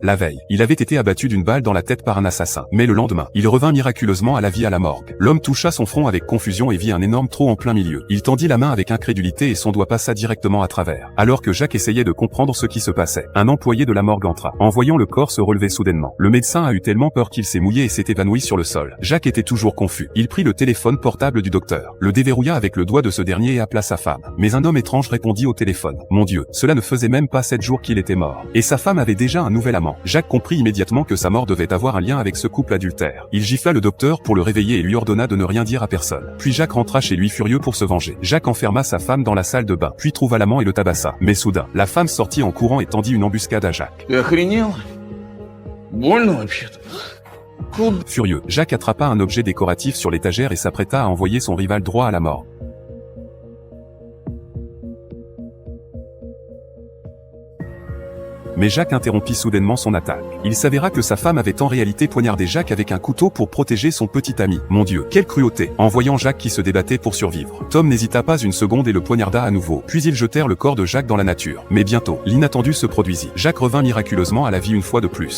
La veille, il avait été abattu d'une balle dans la tête par un assassin. Mais le lendemain, il revint miraculeusement à la vie à la morgue. L'homme toucha son front avec confusion et vit un énorme trou en plein milieu. Il tendit la main avec incrédulité et son doigt passa directement à travers. Alors que Jacques essayait de comprendre ce qui se passait, un employé de la morgue entra. En voyant le corps se relever soudainement, le médecin a eu tellement peur qu'il s'est mouillé et s'est évanoui sur le sol. Jacques était toujours confus. Il prit le téléphone portable du docteur, le déverrouilla avec le doigt de ce dernier et appela sa femme. Mais un homme étrange répondit au téléphone. Mon Dieu, cela ne faisait même pas 7 jours qu'il était mort. Et sa femme avait déjà un nouvel amant. Jacques comprit immédiatement que sa mort devait avoir un lien avec ce couple adultère. Il gifla le docteur pour le réveiller et lui ordonna de ne rien dire à personne. Puis Jacques rentra chez lui furieux pour se venger. Jacques enferma sa femme dans la salle de bain, puis trouva l'amant et le tabassa. Mais soudain, la femme sortit en courant et tendit une embuscade à Jacques. Furieux, Jacques attrapa un objet décoratif sur l'étagère et s'apprêta à envoyer son rival droit à la mort. Mais Jacques interrompit soudainement son attaque. Il s'avéra que sa femme avait en réalité poignardé Jacques avec un couteau pour protéger son petit ami. Mon Dieu, quelle cruauté! En voyant Jacques qui se débattait pour survivre, Tom n'hésita pas une seconde et le poignarda à nouveau. Puis ils jetèrent le corps de Jacques dans la nature. Mais bientôt, l'inattendu se produisit. Jacques revint miraculeusement à la vie une fois de plus.